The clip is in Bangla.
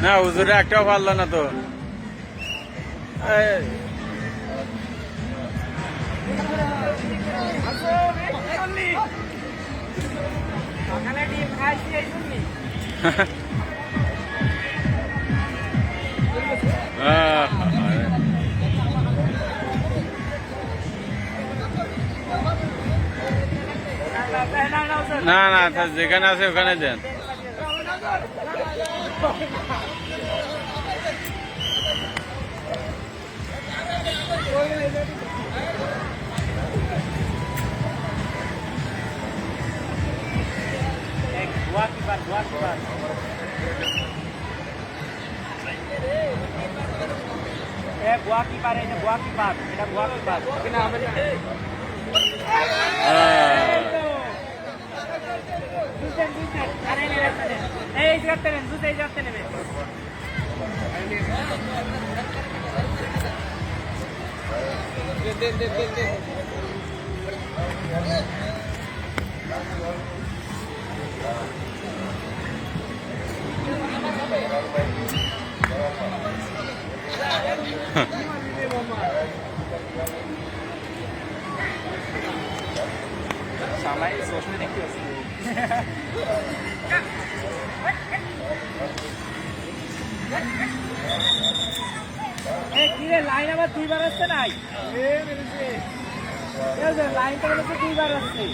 না হুজুরে একটাও পারলো না তো। না না যেখানে আছে ওখানে দেন। গোয়া কিপার, এটা গোয়া কিপার, এটা গোয়া কিপার। এই জায়গাতে নেন, এই জায়গাতে নেবে। সবাই সোশ্যাল দেখতে আসছে। কিরে লাইন আবার দুইবার আসছে নাই? লাইনটা বলেছে দুইবার আসছে।